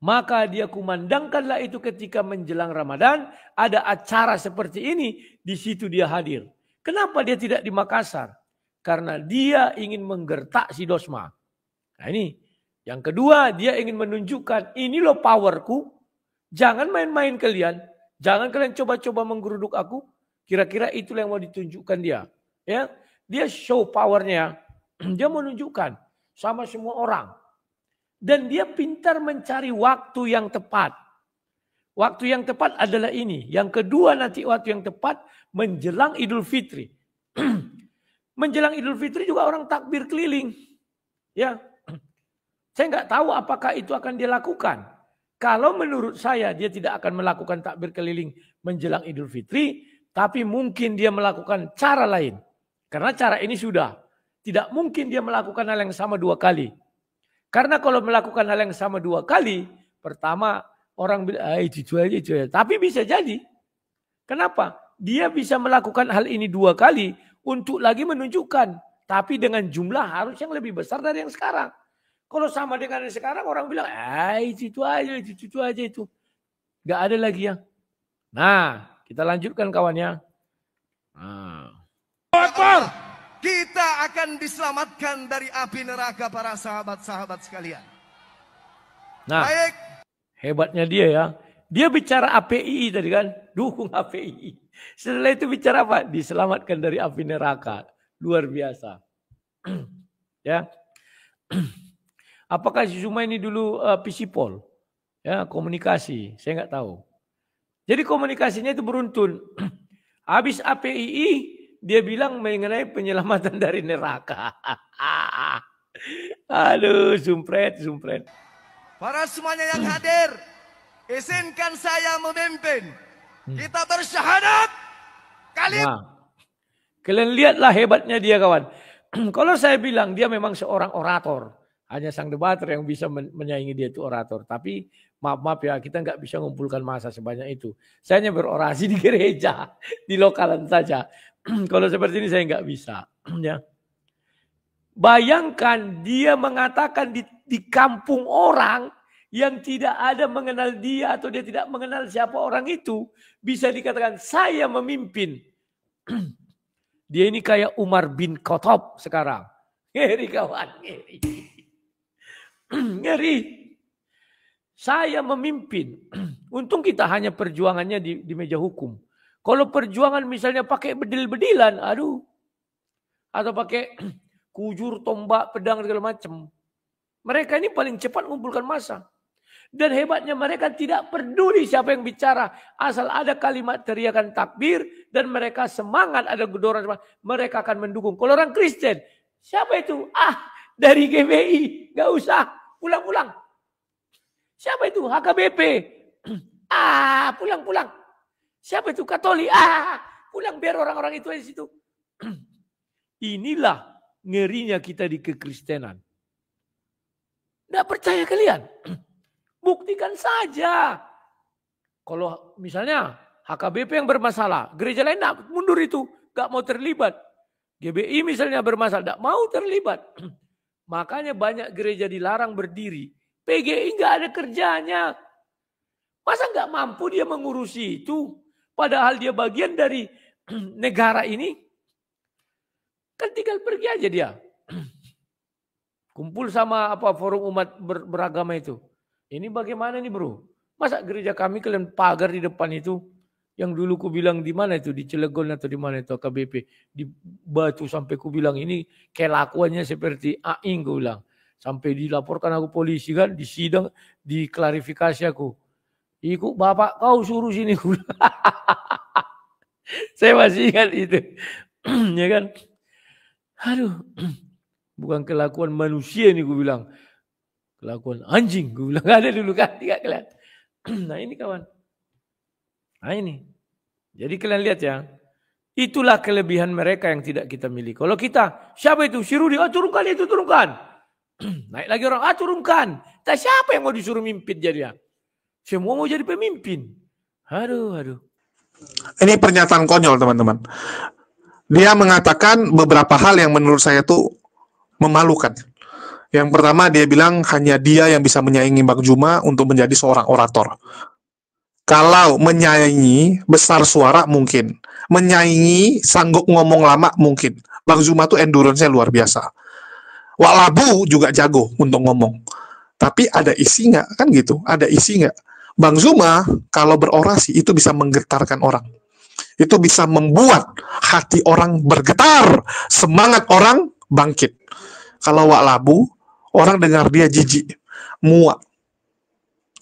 Maka dia kumandangkanlah itu ketika menjelang Ramadan. Ada acara seperti ini, di situ dia hadir. Kenapa dia tidak di Makassar? Karena dia ingin menggertak si Dosma. Nah ini. Yang kedua, dia ingin menunjukkan, ini loh powerku. Jangan main-main kalian. Jangan kalian coba-coba menggeruduk aku. Kira-kira itulah yang mau ditunjukkan dia. Ya, dia show powernya. Dia menunjukkan sama semua orang. Dan dia pintar mencari waktu yang tepat. Waktu yang tepat adalah ini. Yang kedua nanti waktu yang tepat menjelang Idul Fitri. Menjelang Idul Fitri juga orang takbir keliling. Ya, saya nggak tahu apakah itu akan dia lakukan. Kalau menurut saya dia tidak akan melakukan takbir keliling menjelang Idul Fitri. Tapi mungkin dia melakukan cara lain. Karena cara ini sudah. Tidak mungkin dia melakukan hal yang sama 2 kali. Karena kalau melakukan hal yang sama 2 kali. Pertama orang bilang itu aja. Tapi bisa jadi. Kenapa? Dia bisa melakukan hal ini 2 kali. Untuk lagi menunjukkan. Tapi dengan jumlah harus yang lebih besar dari yang sekarang. Kalau sama dengan yang sekarang orang bilang itu aja itu. Gak ada lagi yang. Nah. Kita lanjutkan kawannya. Kita akan diselamatkan dari api neraka para sahabat-sahabat sekalian. Nah, baik. Hebatnya dia ya. Dia bicara API tadi kan. Dukung API. Setelah itu bicara apa? Diselamatkan dari api neraka. Luar biasa. Ya. Apakah si Zuma ini dulu pisipol? Ya, komunikasi, saya nggak tahu. Jadi komunikasinya itu beruntun. Habis APII, dia bilang mengenai penyelamatan dari neraka. Aduh, sumpret. Para semuanya yang hadir, izinkan saya memimpin. Kita bersyahadat. Nah, kalian lihatlah hebatnya dia, kawan. Kalau saya bilang dia memang seorang orator. Hanya sang debater yang bisa menyaingi dia itu orator. Tapi maaf ya, kita nggak bisa mengumpulkan massa sebanyak itu. Saya hanya berorasi di gereja, di lokalan saja. Kalau seperti ini saya nggak bisa. Ya. Bayangkan dia mengatakan di kampung orang yang tidak ada mengenal dia atau dia tidak mengenal siapa orang itu. Bisa dikatakan saya memimpin. Dia ini kayak Umar bin Khattab sekarang. Ngeri kawan, ngeri. Ngeri. Saya memimpin. Untung kita hanya perjuangannya di meja hukum. Kalau perjuangan misalnya pakai bedil-bedilan, aduh. Atau pakai kujur, tombak, pedang, segala macam. Mereka ini paling cepat mengumpulkan massa. Dan hebatnya mereka tidak peduli siapa yang bicara. Asal ada kalimat teriakan takbir dan mereka semangat, ada gedoran, mereka akan mendukung. Kalau orang Kristen, siapa itu? Dari GBI, gak usah, pulang-pulang. Siapa itu? HKBP. Pulang-pulang. Siapa itu? Katolik. Pulang, biar orang-orang itu di situ. Inilah ngerinya kita di kekristenan. Tidak percaya kalian? Buktikan saja. Kalau misalnya HKBP yang bermasalah, gereja lain tidak mundur itu, gak mau terlibat. GBI misalnya bermasalah, tidak mau terlibat. Makanya banyak gereja dilarang berdiri. PGI gak ada kerjanya. Masa gak mampu dia mengurusi itu? Padahal dia bagian dari negara ini. Kan tinggal pergi aja dia. Kumpul sama forum umat beragama itu. Ini bagaimana nih bro? Masa gereja kami kalian pagar di depan itu? Yang dulu ku bilang di mana itu? Di Cilegon atau di mana itu KBP? Di Batu sampai ku bilang ini kelakuannya seperti Aing ku bilang. Sampai dilaporkan aku polisi kan, di sidang, diklarifikasi aku. Iku bapak kau suruh sini. Saya masih ingat itu. Ya kan? Aduh. Bukan kelakuan manusia ini ku bilang. Kelakuan anjing, gue bilang ada dulu kan, tidak kelihatan. Nah ini kawan. Nah ini. Jadi kalian lihat ya. Itulah kelebihan mereka yang tidak kita miliki. Kalau kita, siapa itu? Si Rudi, turunkan itu, turunkan. Naik lagi orang, turunkan. Tak siapa yang mau disuruh mimpin jadi ya? Semua mau jadi pemimpin. Aduh. Ini pernyataan konyol teman-teman. Dia mengatakan beberapa hal yang menurut saya tuh memalukan. Yang pertama dia bilang hanya dia yang bisa menyaingi Bang Zuma untuk menjadi seorang orator. Kalau menyaingi besar suara mungkin. Menyaingi sanggup ngomong lama mungkin. Bang Zuma tuh endurance-nya luar biasa. Wak Labu juga jago untuk ngomong. Tapi ada isi nggak? Kan gitu. Ada isi nggak? Bang Zuma kalau berorasi itu bisa menggetarkan orang. Itu bisa membuat hati orang bergetar. Semangat orang bangkit. Kalau Wak Labu, orang dengar dia jijik, muak.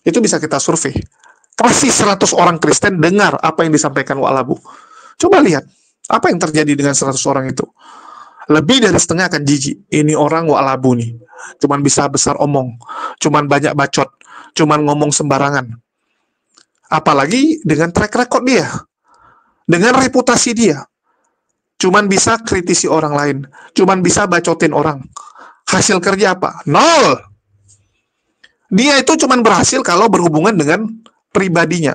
Itu bisa kita survei. Kasih 100 orang Kristen dengar apa yang disampaikan Wak Labu. Coba lihat, apa yang terjadi dengan 100 orang itu. Lebih dari setengah akan jijik. Ini orang Wak Labu nih. Cuman bisa besar omong. Cuman banyak bacot. Cuman ngomong sembarangan. Apalagi dengan track record dia. Dengan reputasi dia. Cuman bisa kritisi orang lain. Cuman bisa bacotin orang. Hasil kerja apa? Nol. Dia itu cuma berhasil kalau berhubungan dengan pribadinya.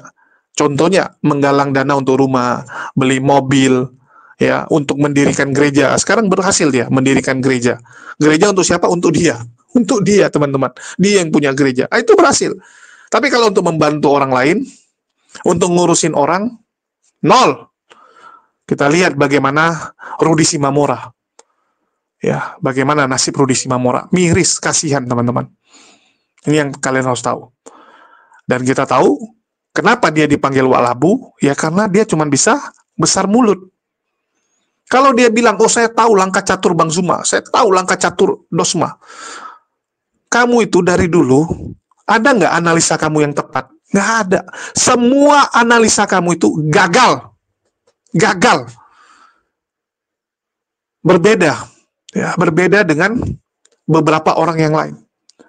Contohnya menggalang dana untuk rumah, beli mobil, ya, untuk mendirikan gereja. Sekarang berhasil dia mendirikan gereja. Gereja untuk siapa? Untuk dia. Untuk dia, teman-teman. Dia yang punya gereja. Itu berhasil. Tapi kalau untuk membantu orang lain, untuk ngurusin orang, nol. Kita lihat bagaimana Rudi Simamora. Ya, bagaimana nasib Rudi Simamora. Miris, kasihan teman-teman. Ini yang kalian harus tahu. Dan kita tahu, kenapa dia dipanggil Wak Labu? Ya karena dia cuma bisa besar mulut. Kalau dia bilang, saya tahu langkah catur Bang Zuma. Saya tahu langkah catur Dosma. Kamu itu dari dulu, Ada nggak analisa kamu yang tepat? Nggak ada. Semua analisa kamu itu gagal. Gagal. Berbeda. Ya, berbeda dengan beberapa orang yang lain.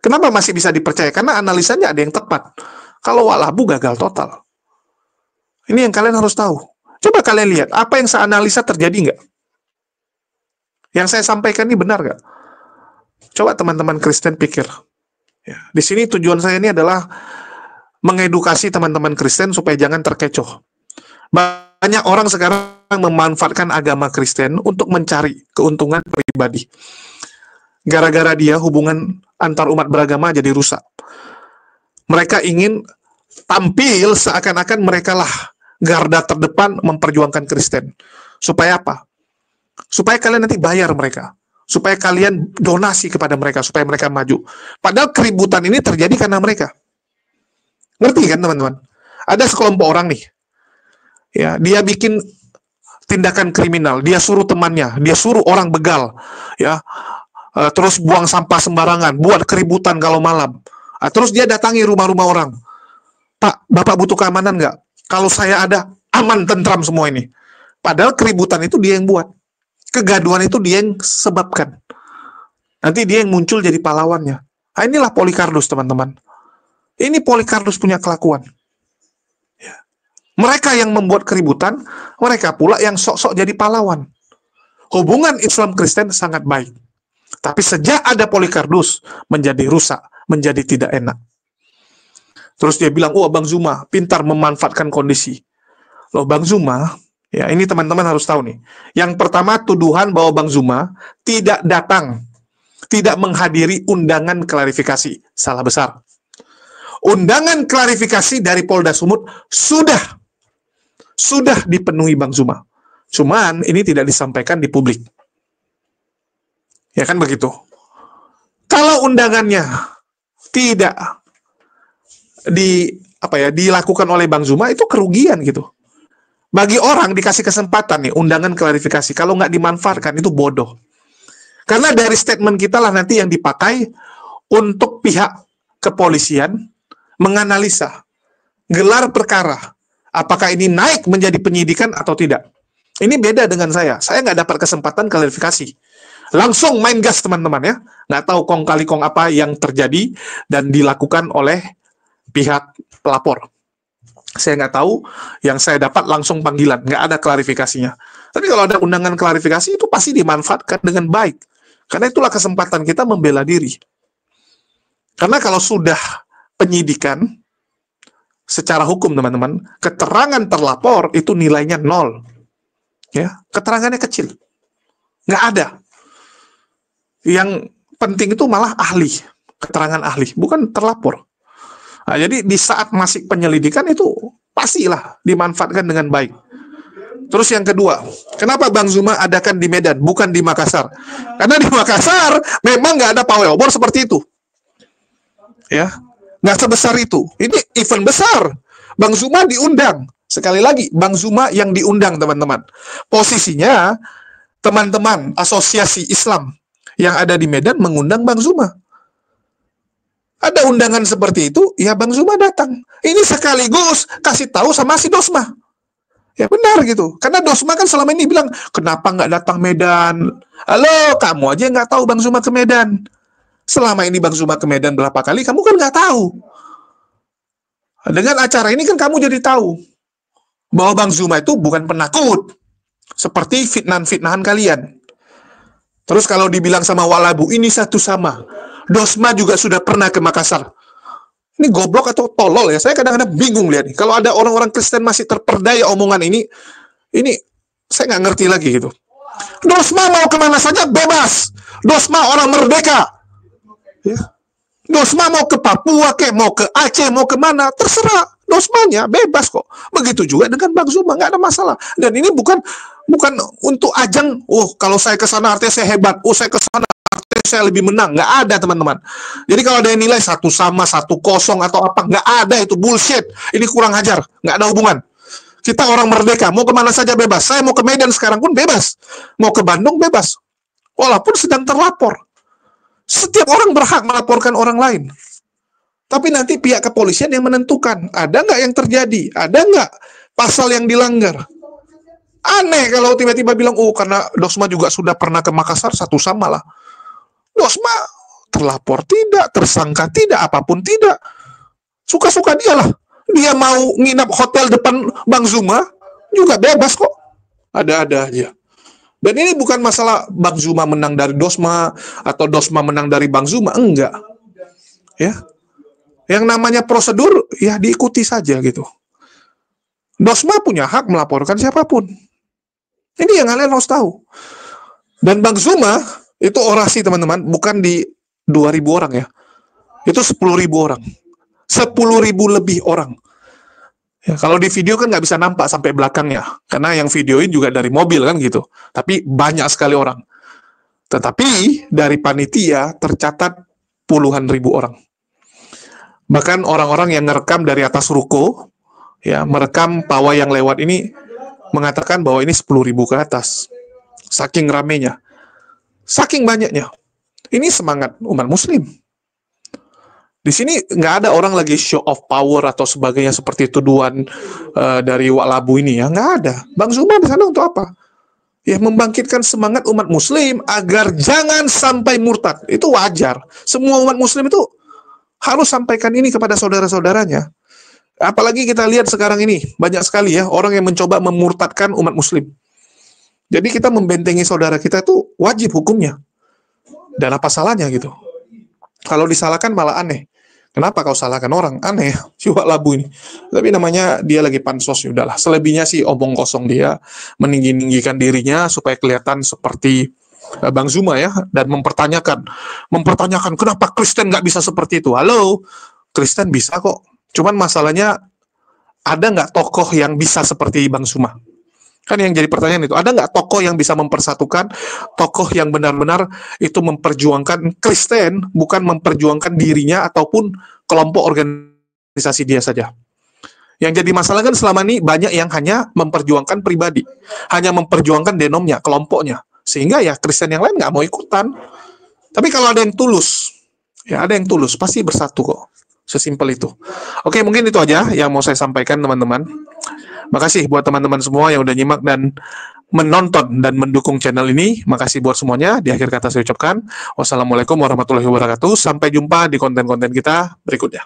Kenapa masih bisa dipercaya? Karena analisanya ada yang tepat. Kalau walabu gagal total. Ini yang kalian harus tahu. Coba kalian lihat, apa yang saya analisa terjadi nggak? Yang saya sampaikan ini benar nggak? Coba teman-teman Kristen pikir. Ya, di sini tujuan saya ini adalah mengedukasi teman-teman Kristen supaya jangan terkecoh. Banyak orang sekarang memanfaatkan agama Kristen untuk mencari keuntungan pribadi. Gara-gara dia hubungan antar umat beragama jadi rusak. Mereka ingin tampil seakan-akan mereka lah garda terdepan memperjuangkan Kristen. Supaya apa? Supaya kalian nanti bayar mereka. Supaya kalian donasi kepada mereka, supaya mereka maju. Padahal keributan ini terjadi karena mereka. Ngerti kan teman-teman? Ada sekelompok orang nih. Ya, dia bikin tindakan kriminal, dia suruh temannya, dia suruh orang begal, ya, terus buang sampah sembarangan, buat keributan kalau malam. Terus dia datangi rumah-rumah orang. Pak, Bapak butuh keamanan nggak? Kalau saya ada, aman, tentram semua ini. Padahal keributan itu dia yang buat. Kegaduhan itu dia yang sebabkan. Nanti dia yang muncul jadi pahlawannya. Nah, inilah Polycarpus, teman-teman. Ini Polycarpus punya kelakuan. Ya. Mereka yang membuat keributan, mereka pula yang sok-sok jadi pahlawan. Hubungan Islam Kristen sangat baik. Tapi sejak ada Polycarpus, menjadi rusak, menjadi tidak enak. Terus dia bilang, oh Bang Zuma, pintar memanfaatkan kondisi. Loh Bang Zuma, ya ini teman-teman harus tahu nih. Yang pertama, tuduhan bahwa Bang Zuma tidak datang, tidak menghadiri undangan klarifikasi. Salah besar. Undangan klarifikasi dari Polda Sumut sudah dipenuhi Bang Zuma. Cuman ini tidak disampaikan di publik. Ya kan begitu. Kalau undangannya tidak dilakukan oleh Bang Zuma, itu kerugian gitu. Bagi orang dikasih kesempatan nih undangan klarifikasi, kalau nggak dimanfaatkan itu bodoh. Karena dari statement kita lah nanti yang dipakai untuk pihak kepolisian menganalisa gelar perkara, apakah ini naik menjadi penyidikan atau tidak. Ini beda dengan saya nggak dapat kesempatan klarifikasi. Langsung main gas teman-teman ya. Nggak tahu kong kali kong apa yang terjadi dan dilakukan oleh pihak pelapor. Saya nggak tahu, yang saya dapat langsung panggilan, nggak ada klarifikasinya. Tapi kalau ada undangan klarifikasi itu pasti dimanfaatkan dengan baik. Karena itulah kesempatan kita membela diri. Karena kalau sudah penyidikan, secara hukum teman-teman, keterangan terlapor itu nilainya 0. Ya, keterangannya kecil. Nggak ada. Yang penting itu malah ahli, keterangan ahli, bukan terlapor. Nah, jadi di saat masih penyelidikan itu pastilah dimanfaatkan dengan baik. Terus yang kedua, kenapa Bang Zuma adakan di Medan, bukan di Makassar? Karena di Makassar memang nggak ada pawai obor seperti itu. Ya, nggak sebesar itu. Ini event besar. Bang Zuma diundang. Sekali lagi, Bang Zuma yang diundang, teman-teman. Posisinya, teman-teman asosiasi Islam yang ada di Medan mengundang Bang Zuma. Ada undangan seperti itu, ya Bang Zuma datang. Ini sekaligus kasih tahu sama si Dosma. Ya benar gitu. Karena Dosma kan selama ini bilang, kenapa nggak datang Medan? Halo, kamu aja nggak tahu Bang Zuma ke Medan. Selama ini Bang Zuma ke Medan berapa kali, kamu kan nggak tahu. Dengan acara ini kan kamu jadi tahu bahwa Bang Zuma itu bukan penakut. Seperti fitnahan-fitnahan kalian. Terus kalau dibilang sama Walabu, ini satu sama. Dosma juga sudah pernah ke Makassar. Ini goblok atau tolol ya? Saya kadang-kadang bingung lihat nih. Kalau ada orang-orang Kristen masih terperdaya omongan ini saya nggak ngerti lagi gitu. Dosma mau kemana saja bebas. Dosma orang merdeka. Ya. Dosma mau ke Papua, mau ke Aceh, mau kemana, terserah. Dosmanya bebas kok. Begitu juga dengan Bang Zuma, nggak ada masalah. Dan ini bukan untuk ajang, kalau saya ke sana artinya saya hebat, saya ke sana artinya saya lebih menang. Nggak ada, teman-teman. Jadi kalau ada yang nilai 1-1, 1-0 atau apa, nggak ada, itu bullshit. Ini kurang ajar, nggak ada hubungan. Kita orang merdeka, mau kemana saja bebas. Saya mau ke Medan sekarang pun bebas. Mau ke Bandung bebas. Walaupun sedang terlapor. Setiap orang berhak melaporkan orang lain. Tapi nanti pihak kepolisian yang menentukan, ada nggak yang terjadi, ada nggak pasal yang dilanggar. Aneh kalau tiba-tiba bilang, oh karena Dosma juga sudah pernah ke Makassar, satu sama lah. Dosma terlapor tidak, tersangka tidak, apapun tidak. Suka-suka dia lah. Dia mau nginap hotel depan Bang Zuma, juga bebas kok. Ada-ada aja. Dan ini bukan masalah Bang Zuma menang dari Dosma, atau Dosma menang dari Bang Zuma, enggak. Ya. Yang namanya prosedur, ya diikuti saja gitu. Dosma punya hak melaporkan siapapun. Ini yang kalian harus tahu. Dan Bang Zuma, itu orasi teman-teman, bukan di 2.000 orang ya. Itu 10.000 orang. 10.000 lebih orang. Ya, kalau di video kan nggak bisa nampak sampai belakangnya. Karena yang videoin juga dari mobil kan gitu. Tapi banyak sekali orang. Tetapi dari panitia tercatat puluhan ribu orang. Bahkan orang-orang yang ngerekam dari atas ruko, ya merekam pawai yang lewat ini, mengatakan bahwa ini 10.000 ke atas. Saking ramenya. Saking banyaknya. Ini semangat umat muslim. Di sini nggak ada orang lagi show of power atau sebagainya seperti tuduhan dari Wak Labu ini ya, nggak ada. Bang Zuma di sana untuk apa? Ya membangkitkan semangat umat muslim agar jangan sampai murtad. Itu wajar. Semua umat muslim itu harus sampaikan ini kepada saudara-saudaranya. Apalagi kita lihat sekarang ini, banyak sekali ya orang yang mencoba memurtadkan umat muslim. Jadi kita membentengi saudara kita itu wajib hukumnya. Dan apa salahnya gitu? Kalau disalahkan malah aneh. Kenapa kau salahkan orang? Aneh, si Wak Labu ini. Tapi namanya dia lagi pansos, ya udahlah. Selebihnya sih omong kosong, dia meninggi-ninggikan dirinya supaya kelihatan seperti Bang Zuma ya, dan mempertanyakan kenapa Kristen nggak bisa seperti itu. Halo, Kristen bisa kok. Cuman masalahnya ada nggak tokoh yang bisa seperti Bang Zuma? Kan yang jadi pertanyaan itu, ada nggak tokoh yang bisa mempersatukan, tokoh yang benar-benar itu memperjuangkan Kristen, bukan memperjuangkan dirinya ataupun kelompok organisasi dia saja. Yang jadi masalah kan selama ini banyak yang hanya memperjuangkan pribadi, hanya memperjuangkan denomnya, kelompoknya, sehingga ya Kristen yang lain nggak mau ikutan. Tapi kalau ada yang tulus, ya ada yang tulus, pasti bersatu kok. Sesimpel itu. Oke, mungkin itu aja yang mau saya sampaikan teman-teman. Makasih buat teman-teman semua yang udah nyimak dan menonton dan mendukung channel ini. Makasih buat semuanya. Di akhir kata saya ucapkan wassalamualaikum warahmatullahi wabarakatuh. Sampai jumpa di konten-konten kita berikutnya.